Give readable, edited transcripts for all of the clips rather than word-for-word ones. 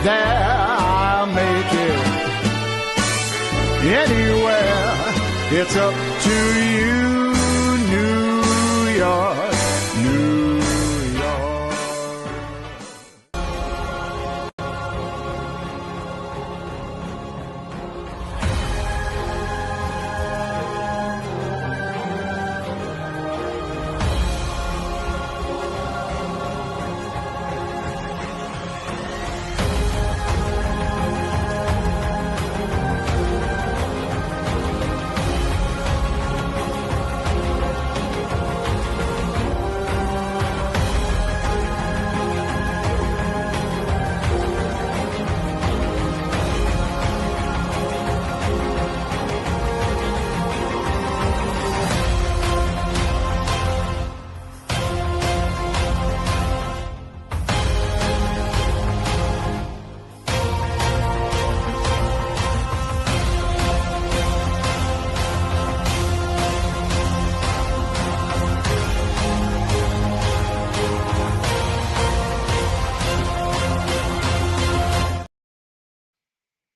there, I'll make it anywhere. It's up to you, New York, New York.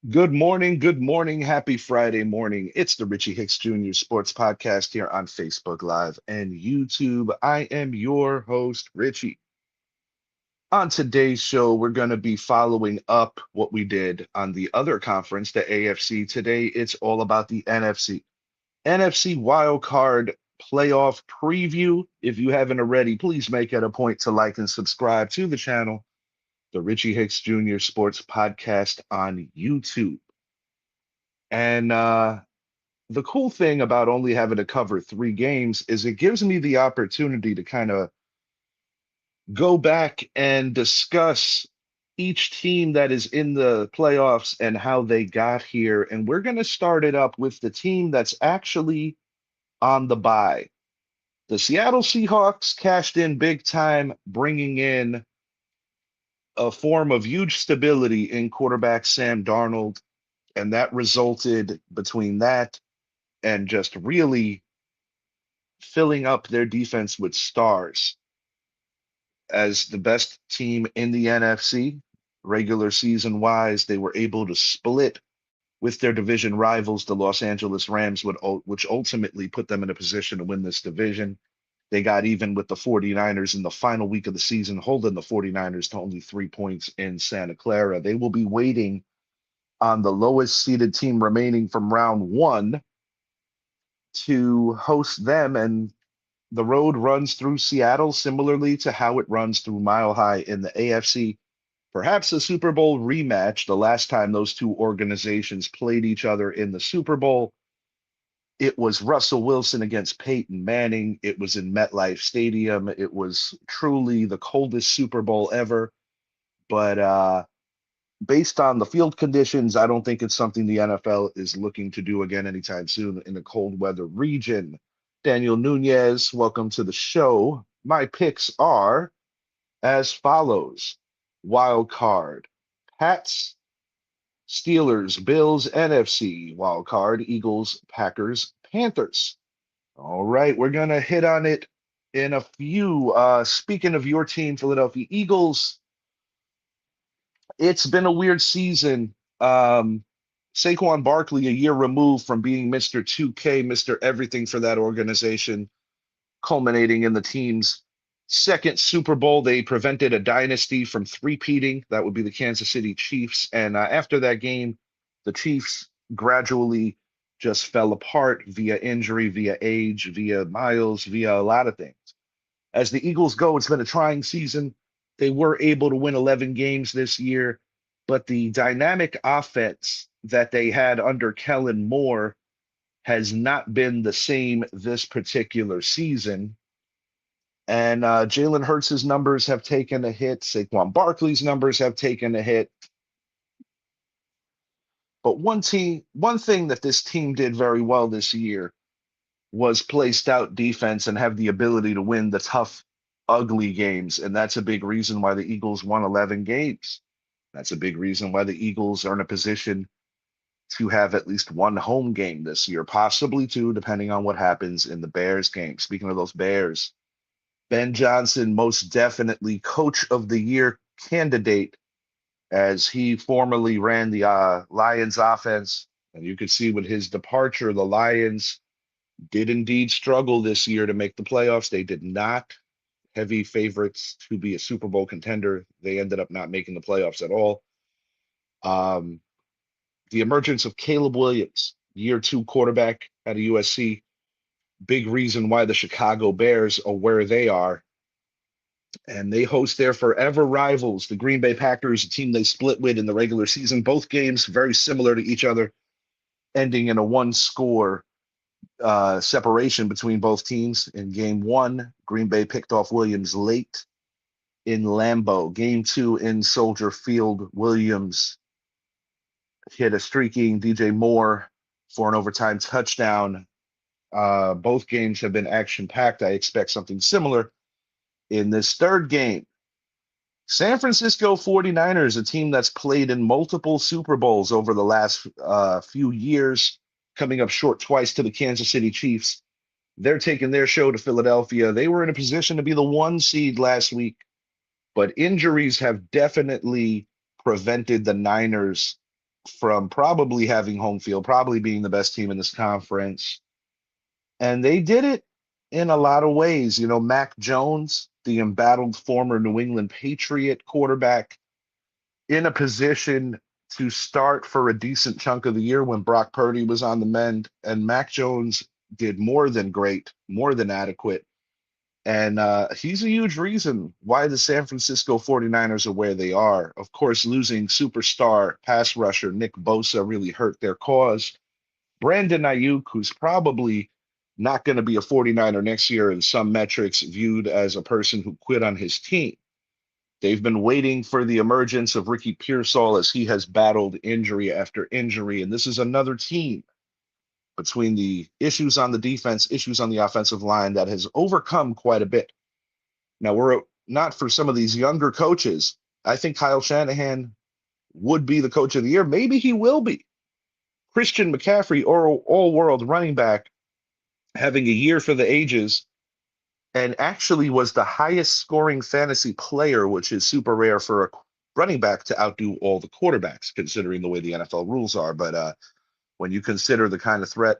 Good morning, happy Friday morning. It's the Richie Hicks Jr. Sports Podcast here on Facebook Live and YouTube. I am your host, Richie. On today's show, we're going to be following up what we did on the other conference, the AFC. Today, it's all about the NFC. NFC Wildcard Playoff Preview. If you haven't already, please make it a point to like and subscribe to the channel, the Richie Hicks Jr. Sports Podcast on YouTube. And the cool thing about only having to cover 3 games is it gives me the opportunity to kind of go back and discuss each team that is in the playoffs and how they got here. And we're going to start it up with the team that's actually on the bye. The Seattle Seahawks cashed in big time, bringing in a form of huge stability in quarterback Sam Darnold. And that resulted between that and just really filling up their defense with stars. As the best team in the NFC, regular season wise, they were able to split with their division rivals, the Los Angeles Rams, which ultimately put them in a position to win this division. They got even with the 49ers in the final week of the season, holding the 49ers to only 3 points in Santa Clara. They will be waiting on the lowest seeded team remaining from round 1 to host them, and the road runs through Seattle similarly to how it runs through Mile High in the AFC. Perhaps a Super Bowl rematch. The last time those two organizations played each other in the Super Bowl, it was Russell Wilson against Peyton Manning. It was in MetLife Stadium. It was truly the coldest Super Bowl ever. But based on the field conditions, I don't think it's something the NFL is looking to do again anytime soon in the cold weather region. Daniel Nunez, welcome to the show. My picks are as follows. Wild card, Pats, Steelers, Bills, NFC. Wild card, Eagles, Packers, Panthers. All right, we're going to hit on it in a few. Speaking of your team, Philadelphia Eagles, it's been a weird season. Saquon Barkley, a year removed from being Mr. 2K, Mr. Everything for that organization, culminating in the team's second Super Bowl. They prevented a dynasty from three-peating. That would be the Kansas City Chiefs. And after that game, the Chiefs gradually just fell apart via injury, via age, via miles, via a lot of things. As the Eagles go, it's been a trying season. They were able to win 11 games this year, but the dynamic offense that they had under Kellen Moore has not been the same this particular season. And Jalen Hurts' numbers have taken a hit. Saquon Barkley's numbers have taken a hit. But one thing that this team did very well this year was play stout defense and have the ability to win the tough, ugly games. And that's a big reason why the Eagles won 11 games. That's a big reason why the Eagles are in a position to have at least one home game this year, possibly two, depending on what happens in the Bears game. Speaking of those Bears, Ben Johnson, most definitely coach of the year candidate as he formerly ran the Lions offense. And you could see with his departure, the Lions did indeed struggle this year to make the playoffs. They did not heavy favorites to be a Super Bowl contender. They ended up not making the playoffs at all. Um, the emergence of Caleb Williams, year two quarterback at USC, big reason why the Chicago Bears are where they are. And they host their forever rivals, the Green Bay Packers, a team they split with in the regular season. Both games very similar to each other, ending in a one-score separation between both teams. In game one, Green Bay picked off Williams late in Lambeau. Game two in Soldier Field, Williams hit a streaking DJ Moore for an overtime touchdown. Both games have been action-packed. I expect something similar in this third game. San Francisco 49ers, a team that's played in multiple Super Bowls over the last few years, coming up short twice to the Kansas City Chiefs. They're taking their show to Philadelphia. They were in a position to be the 1 seed last week, but injuries have definitely prevented the Niners from probably having home field, probably being the best team in this conference. And they did it in a lot of ways. You know, Mac Jones, the embattled former New England Patriot quarterback, in a position to start for a decent chunk of the year when Brock Purdy was on the mend. And Mac Jones did more than great, more than adequate. And he's a huge reason why the San Francisco 49ers are where they are. Of course, losing superstar pass rusher Nick Bosa really hurt their cause. Brandon Ayuk, who's probably not going to be a 49er next year in some metrics, viewed as a person who quit on his team. They've been waiting for the emergence of Ricky Pearsall as he has battled injury after injury. And this is another team, between the issues on the defense, issues on the offensive line, that has overcome quite a bit. Now, we're not for some of these younger coaches. I think Kyle Shanahan would be the coach of the year. Maybe he will be. Christian McCaffrey, all-world running back, having a year for the ages, and actually was the highest scoring fantasy player, which is super rare for a running back to outdo all the quarterbacks, considering the way the NFL rules are. But when you consider the kind of threat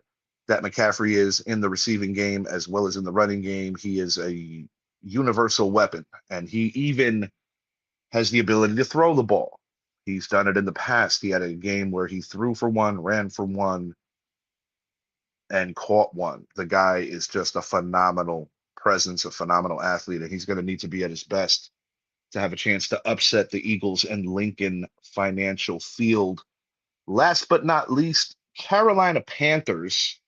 that McCaffrey is in the receiving game as well as in the running game, he is a universal weapon. And he even has the ability to throw the ball. He's done it in the past. He had a game where he threw for one, ran for one, and caught one. The guy is just a phenomenal presence, a phenomenal athlete, and he's going to need to be at his best to have a chance to upset the Eagles and Lincoln Financial Field. Last but not least, Carolina Panthers,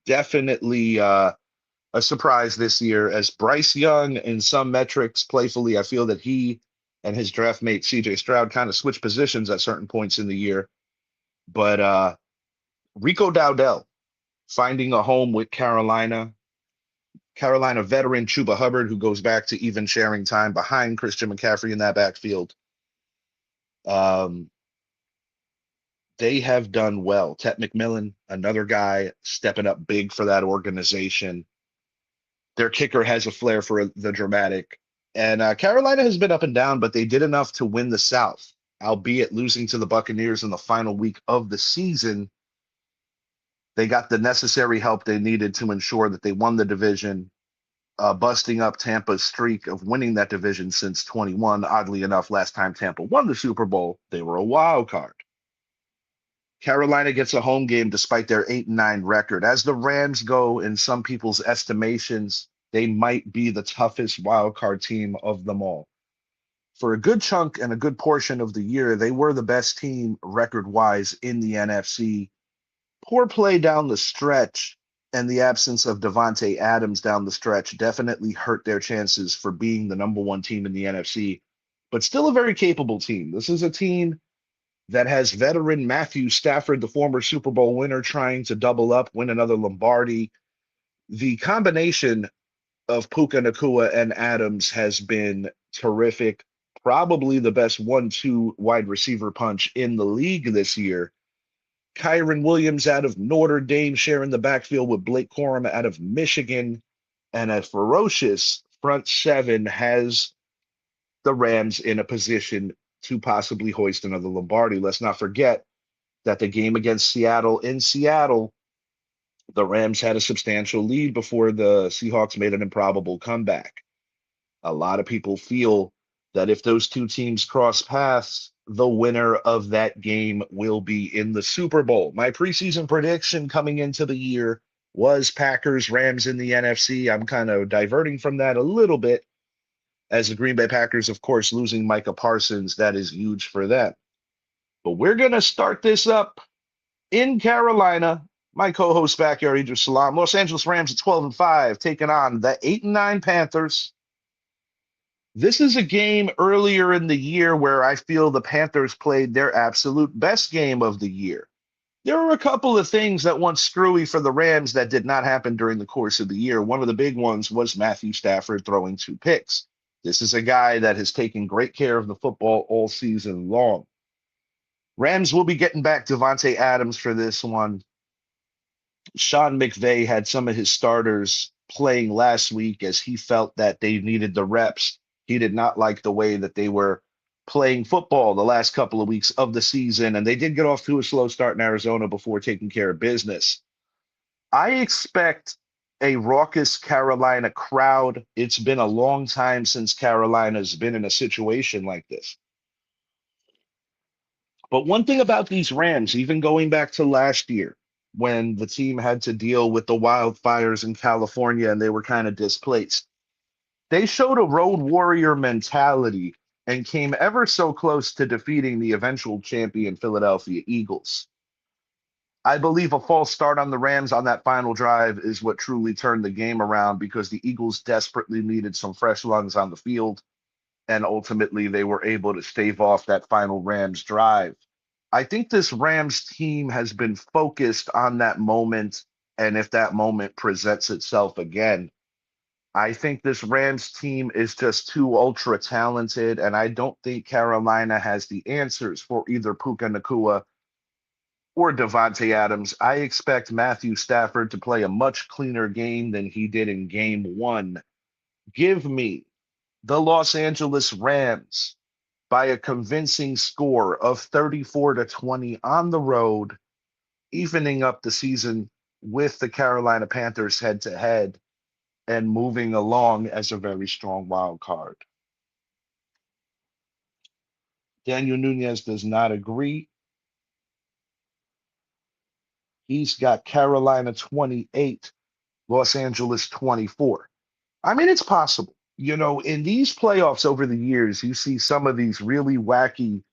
definitely a surprise this year, as Bryce Young, in some metrics, playfully, I feel that he and his draft mate CJ Stroud kind of switched positions at certain points in the year. But Rico Dowdell finding a home with Carolina veteran Chuba Hubbard, who goes back to even sharing time behind Christian McCaffrey in that backfield. They have done well. Tet McMillan, another guy stepping up big for that organization. Their kicker has a flair for the dramatic. And Carolina has been up and down, but they did enough to win the South, albeit losing to the Buccaneers in the final week of the season. They got the necessary help they needed to ensure that they won the division, busting up Tampa's streak of winning that division since 21. Oddly enough, last time Tampa won the Super Bowl, they were a wild card. Carolina gets a home game despite their 8-9 record. As the Rams go, in some people's estimations, they might be the toughest wild card team of them all. For a good chunk and a good portion of the year, they were the best team record-wise in the NFC. Poor play down the stretch and the absence of Devontae Adams down the stretch definitely hurt their chances for being the number one team in the NFC, but still a very capable team. This is a team that has veteran Matthew Stafford, the former Super Bowl winner, trying to double up, win another Lombardi. The combination of Puka Nacua and Adams has been terrific. Probably the best 1-2 wide receiver punch in the league this year. Kyron Williams out of Notre Dame sharing the backfield with Blake Corum out of Michigan. And a ferocious front seven has the Rams in a position to possibly hoist another Lombardi. Let's not forget that the game against Seattle in Seattle, the Rams had a substantial lead before the Seahawks made an improbable comeback. A lot of people feel that if those two teams cross paths, the winner of that game will be in the Super Bowl. My preseason prediction coming into the year was Packers Rams in the NFC. I'm kind of diverting from that a little bit as the Green Bay Packers, of course, losing Micah Parsons. That is huge for them. But we're going to start this up in Carolina. My co-host backyard, Idris Salam. Los Angeles Rams at 12-5, taking on the 8-9 Panthers. This is a game earlier in the year where I feel the Panthers played their absolute best game of the year. There were a couple of things that went screwy for the Rams that did not happen during the course of the year. One of the big ones was Matthew Stafford throwing 2 picks. This is a guy that has taken great care of the football all season long. Rams will be getting back Devontae Adams for this one. Sean McVay had some of his starters playing last week as he felt that they needed the reps. He did not like the way that they were playing football the last couple of weeks of the season, and they did get off to a slow start in Arizona before taking care of business. I expect a raucous Carolina crowd. It's been a long time since Carolina's been in a situation like this. But one thing about these Rams, even going back to last year, when the team had to deal with the wildfires in California and they were kind of displaced, they showed a road warrior mentality and came ever so close to defeating the eventual champion Philadelphia Eagles. I believe a false start on the Rams on that final drive is what truly turned the game around because the Eagles desperately needed some fresh lungs on the field, and ultimately they were able to stave off that final Rams drive. I think this Rams team has been focused on that moment, and if that moment presents itself again, I think this Rams team is just too ultra talented, and I don't think Carolina has the answers for either Puka Nacua or Devontae Adams. I expect Matthew Stafford to play a much cleaner game than he did in game 1. Give me the Los Angeles Rams by a convincing score of 34-20 on the road, evening up the season with the Carolina Panthers head to head and moving along as a very strong wild card. Daniel Nunez does not agree. He's got Carolina 28, Los Angeles 24. I mean, it's possible. You know, in these playoffs over the years, you see some of these really wacky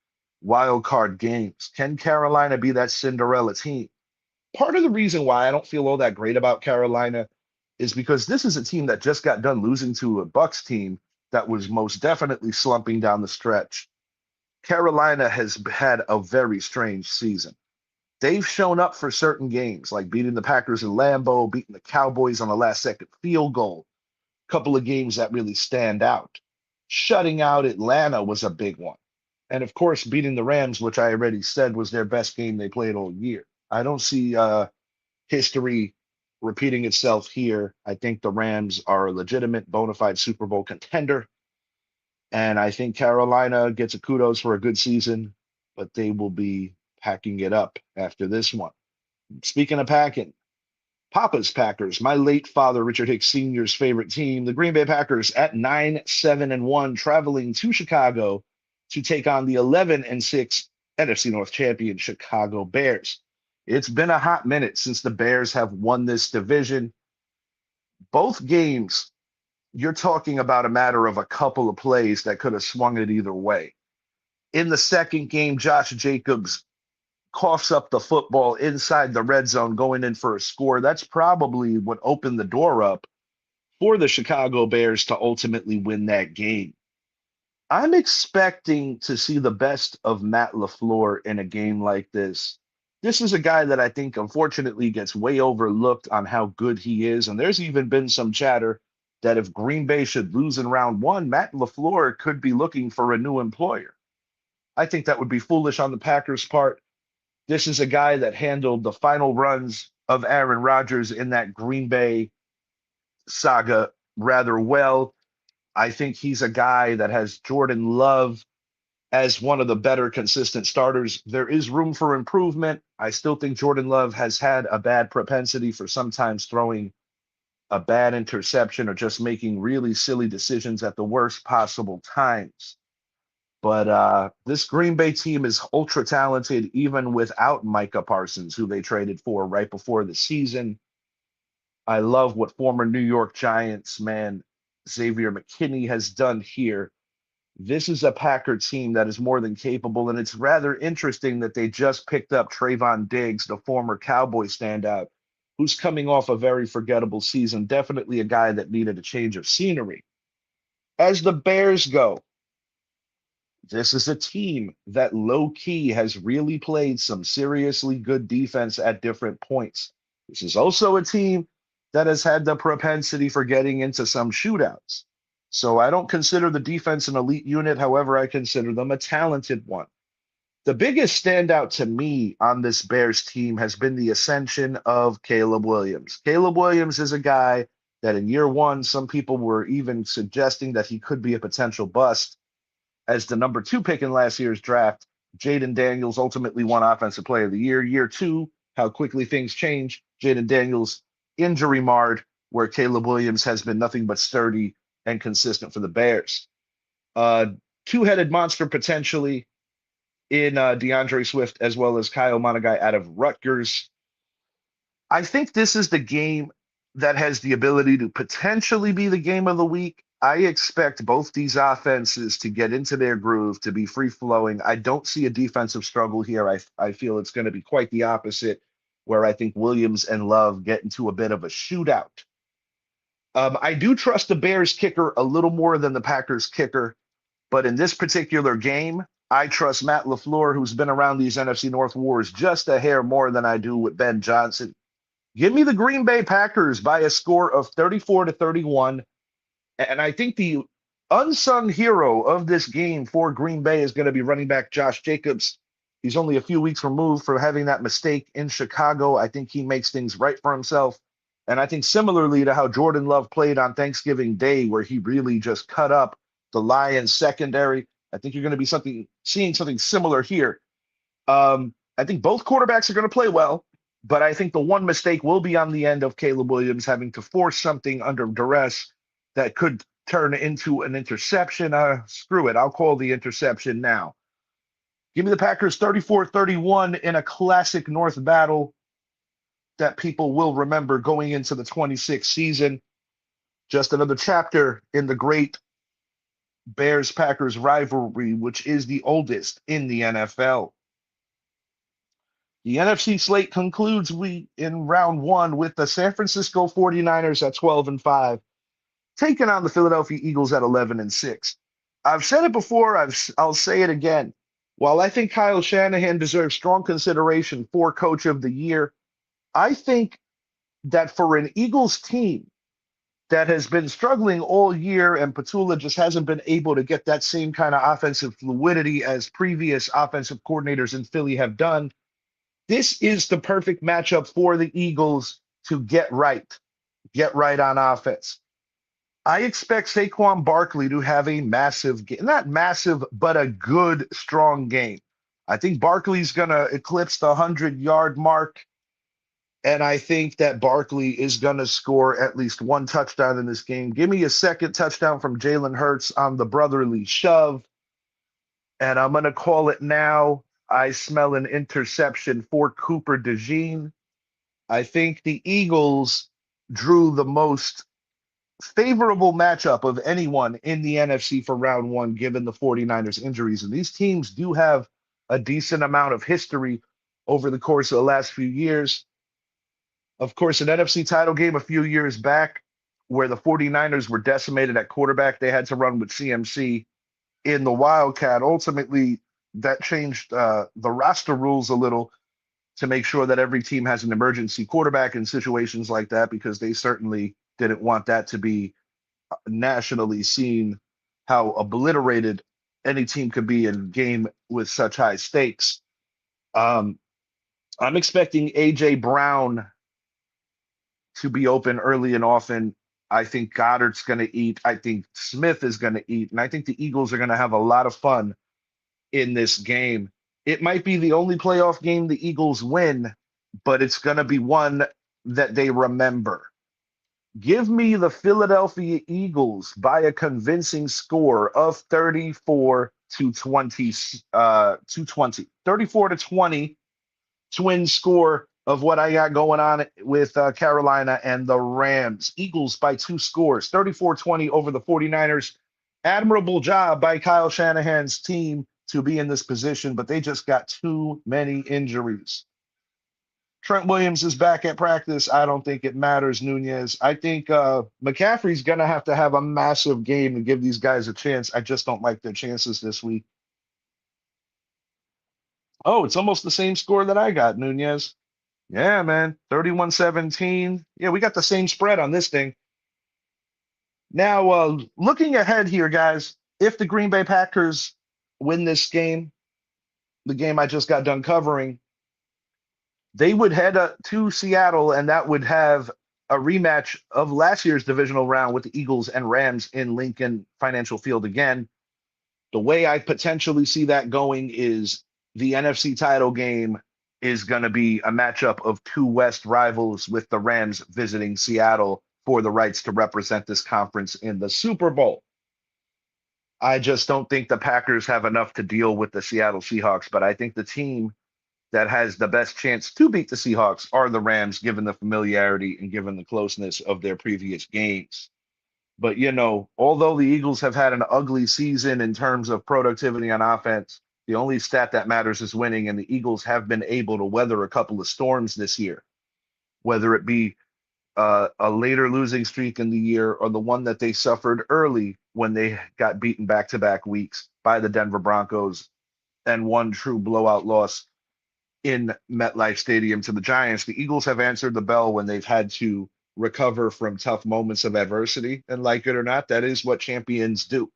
wild card games. Can Carolina be that Cinderella team? Part of the reason why I don't feel all that great about Carolina is because this is a team that just got done losing to a Bucks team that was most definitely slumping down the stretch. Carolina has had a very strange season. They've shown up for certain games, like beating the Packers in Lambeau, beating the Cowboys on a last-second field goal. A couple of games that really stand out. Shutting out Atlanta was a big one. And of course, beating the Rams, which I already said was their best game they played all year. I don't see history repeating itself here. I think the Rams are a legitimate, bona fide Super Bowl contender. And I think Carolina gets a kudos for a good season, but they will be packing it up after this one. Speaking of packing, Papa's Packers, my late father, Richard Hicks Sr.'s favorite team, the Green Bay Packers at 9-7-1, traveling to Chicago to take on the 11-6 NFC North champion Chicago Bears. It's been a hot minute since the Bears have won this division. Both games, you're talking about a matter of a couple of plays that could have swung it either way. In the second game, Josh Jacobs coughs up the football inside the red zone going in for a score. That's probably what opened the door up for the Chicago Bears to ultimately win that game. I'm expecting to see the best of Matt LaFleur in a game like this. This is a guy that I think, unfortunately, gets way overlooked on how good he is. And there's even been some chatter that if Green Bay should lose in round 1, Matt LaFleur could be looking for a new employer. I think that would be foolish on the Packers' part. This is a guy that handled the final runs of Aaron Rodgers in that Green Bay saga rather well. I think he's a guy that has Jordan Love as one of the better consistent starters. There is room for improvement. I still think Jordan Love has had a bad propensity for sometimes throwing a bad interception or just making really silly decisions at the worst possible times. But this Green Bay team is ultra talented, even without Micah Parsons, who they traded for right before the season. I love what former New York Giants man Xavier McKinney has done here. This is a Packer team that is more than capable, and it's rather interesting that they just picked up Trayvon Diggs, the former Cowboy standout, who's coming off a very forgettable season. Definitely a guy that needed a change of scenery. As the Bears go, this is a team that low key has really played some seriously good defense at different points. This is also a team that has had the propensity for getting into some shootouts. So I don't consider the defense an elite unit. However, I consider them a talented one. The biggest standout to me on this Bears team has been the ascension of Caleb Williams. Caleb Williams is a guy that in year one, some people were even suggesting that he could be a potential bust as the number 2 pick in last year's draft. Jaden Daniels ultimately won Offensive Player of the Year. Year 2, how quickly things change. Jaden Daniels injury marred, where Caleb Williams has been nothing but sturdy and consistent for the Bears. Two-headed monster potentially in DeAndre Swift as well as Kyle Monagai out of Rutgers. I think this is the game that has the ability to potentially be the game of the week. I expect both these offenses to get into their groove, to be free flowing. I don't see a defensive struggle here. I feel it's going to be quite the opposite, where I think Williams and Love get into a bit of a shootout. I do trust the Bears kicker a little more than the Packers kicker, but in this particular game, I trust Matt LaFleur, who's been around these NFC North wars just a hair more than I do with Ben Johnson. Give me the Green Bay Packers by a score of 34-31. And I think the unsung hero of this game for Green Bay is going to be running back Josh Jacobs. He's only a few weeks removed from having that mistake in Chicago. I think he makes things right for himself. And I think similarly to how Jordan Love played on Thanksgiving Day, where he really just cut up the Lions secondary, I think you're going to be seeing something similar here. I think both quarterbacks are going to play well, but I think the one mistake will be on the end of Caleb Williams having to force something under duress that could turn into an interception. Screw it. I'll call the interception now. Give me the Packers 34-31 in a classic North battle that people will remember going into the 26th season. Just another chapter in the great Bears-Packers rivalry, which is the oldest in the NFL. The NFC slate concludes in round 1 with the San Francisco 49ers at 12-5. Taking on the Philadelphia Eagles at 11-6. I've said it before, I'll say it again. While I think Kyle Shanahan deserves strong consideration for Coach of the Year, I think that for an Eagles team that has been struggling all year and Petula just hasn't been able to get that same kind of offensive fluidity as previous offensive coordinators in Philly have done, this is the perfect matchup for the Eagles to get right on offense. I expect Saquon Barkley to have a massive game, not massive, but a good, strong game. I think Barkley's going to eclipse the 100-yard mark, and I think that Barkley is going to score at least one touchdown in this game. Give me a second touchdown from Jalen Hurts on the brotherly shove, and I'm going to call it now. I smell an interception for Cooper DeJean. I think the Eagles drew the most favorable matchup of anyone in the NFC for round 1, given the 49ers injuries. And these teams do have a decent amount of history over the course of the last few years. Of course, an NFC title game a few years back where the 49ers were decimated at quarterback, they had to run with CMC in the Wildcat. Ultimately, that changed the roster rules a little to make sure that every team has an emergency quarterback in situations like that, because they certainly didn't want that to be nationally seen, how obliterated any team could be in a game with such high stakes. I'm expecting A.J. Brown to be open early and often. I think Goddard's going to eat. I think Smith is going to eat. And I think the Eagles are going to have a lot of fun in this game. It might be the only playoff game the Eagles win, but it's going to be one that they remember. Give me the Philadelphia Eagles by a convincing score of 34 to 20, to 20. 34 to 20, twin score of what I got going on with Carolina and the Rams. Eagles by 2 scores, 34-20 over the 49ers. Admirable job by Kyle Shanahan's team to be in this position, but they just got too many injuries. Trent Williams is back at practice. I don't think it matters, Nunez. I think McCaffrey's going to have a massive game to give these guys a chance. I just don't like their chances this week. Oh, it's almost the same score that I got, Nunez. Yeah, man. 31-17. Yeah, we got the same spread on this thing. Now, looking ahead here, guys, if the Green Bay Packers win this game, the game I just got done covering, they would head to Seattle, and that would have a rematch of last year's divisional round with the Eagles and Rams in Lincoln Financial Field again. The way I potentially see that going is the NFC title game is going to be a matchup of two West rivals, with the Rams visiting Seattle for the rights to represent this conference in the Super Bowl. I just don't think the Packers have enough to deal with the Seattle Seahawks, but I think the team that has the best chance to beat the Seahawks are the Rams, given the familiarity and given the closeness of their previous games. But, although the Eagles have had an ugly season in terms of productivity on offense, the only stat that matters is winning, and the Eagles have been able to weather a couple of storms this year, whether it be a later losing streak in the year or the one that they suffered early when they got beaten back-to-back weeks by the Denver Broncos and one true blowout loss in MetLife Stadium to the Giants. The Eagles have answered the bell when they've had to recover from tough moments of adversity. And like it or not, that is what champions do.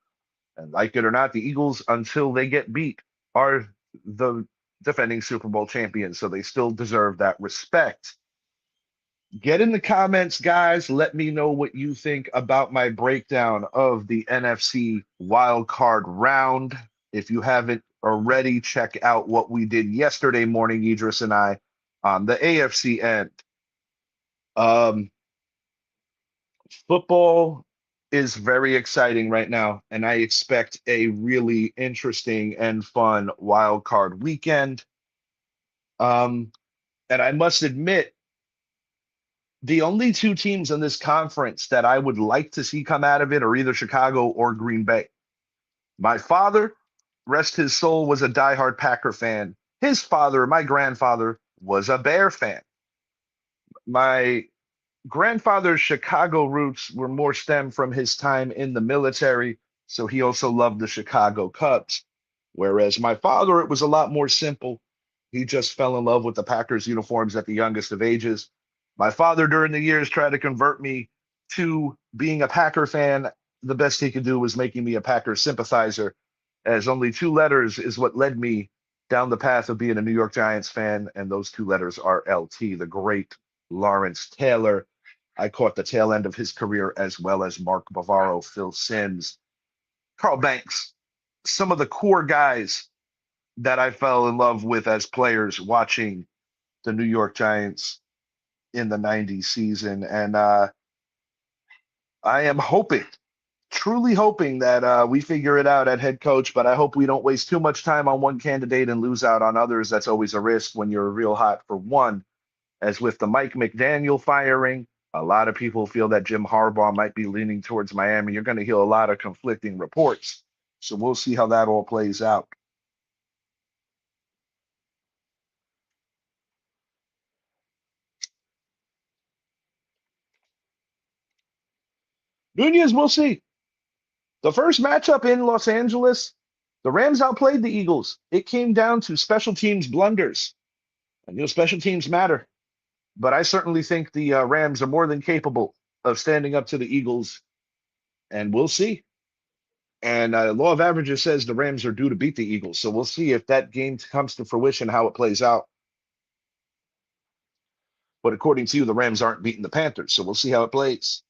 And like it or not, the Eagles, until they get beat, are the defending Super Bowl champions. So they still deserve that respect. Get in the comments, guys. Let me know what you think about my breakdown of the NFC wild card round. If you haven't already, check out what we did yesterday morning, Idris and I, on the AFC end. Football is very exciting right now, and I expect a really interesting and fun wild card weekend. And I must admit, the only two teams in this conference that I would like to see come out of it are either Chicago or Green Bay. My father, rest his soul, was a diehard Packer fan. His father, my grandfather, was a Bear fan. My grandfather's Chicago roots were more stem from his time in the military, so he also loved the Chicago Cubs. Whereas my father, it was a lot more simple. He just fell in love with the Packers uniforms at the youngest of ages. My father, during the years, tried to convert me to being a Packer fan. The best he could do was making me a Packer sympathizer, as only 2 letters is what led me down the path of being a New York Giants fan, and those 2 letters are LT, the great Lawrence Taylor. I caught the tail end of his career, as well as Mark Bavaro, Phil Simms, Carl Banks, some of the core guys that I fell in love with as players watching the New York Giants in the 90s season. And I am hoping, truly hoping that we figure it out at head coach, but I hope we don't waste too much time on one candidate and lose out on others. That's always a risk when you're real hot for one. As with the Mike McDaniel firing, a lot of people feel that Jim Harbaugh might be leaning towards Miami. You're going to hear a lot of conflicting reports. So we'll see how that all plays out. Nunez, we'll see. The first matchup in Los Angeles, the Rams outplayed the Eagles. It came down to special teams blunders. And special teams matter. But I certainly think the Rams are more than capable of standing up to the Eagles, and we'll see. And law of averages says the Rams are due to beat the Eagles. So we'll see if that game comes to fruition, how it plays out. But according to you, the Rams aren't beating the Panthers. So we'll see how it plays.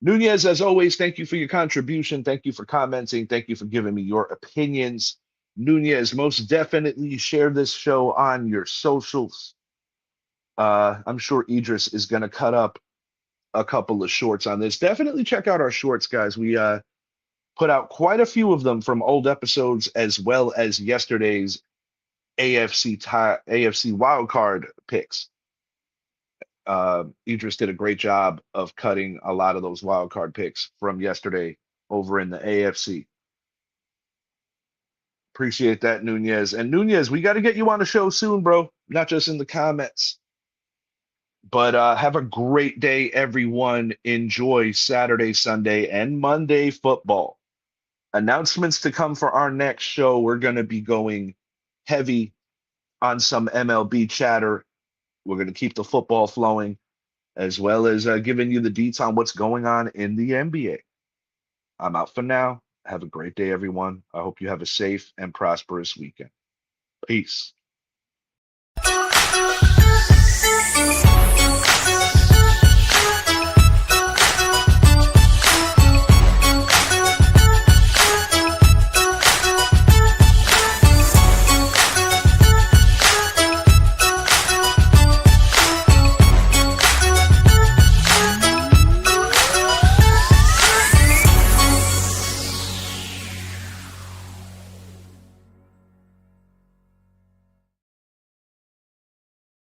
Nunez, as always, thank you for your contribution. Thank you for commenting. Thank you for giving me your opinions. Nunez, most definitely share this show on your socials. I'm sure Idris is going to cut up a couple of shorts on this. Definitely check out our shorts, guys. We put out quite a few of them from old episodes as well as yesterday's AFC wild card picks. Idris did a great job of cutting a lot of those wild card picks from yesterday over in the AFC. Appreciate that, Nunez. And Nunez, we got to get you on the show soon, bro. Not just in the comments. But have a great day, everyone. Enjoy Saturday, Sunday, and Monday football. Announcements to come for our next show. We're going to be going heavy on some MLB chatter. We're going to keep the football flowing, as well as giving you the deets on what's going on in the NBA. I'm out for now. Have a great day, everyone. I hope you have a safe and prosperous weekend. Peace.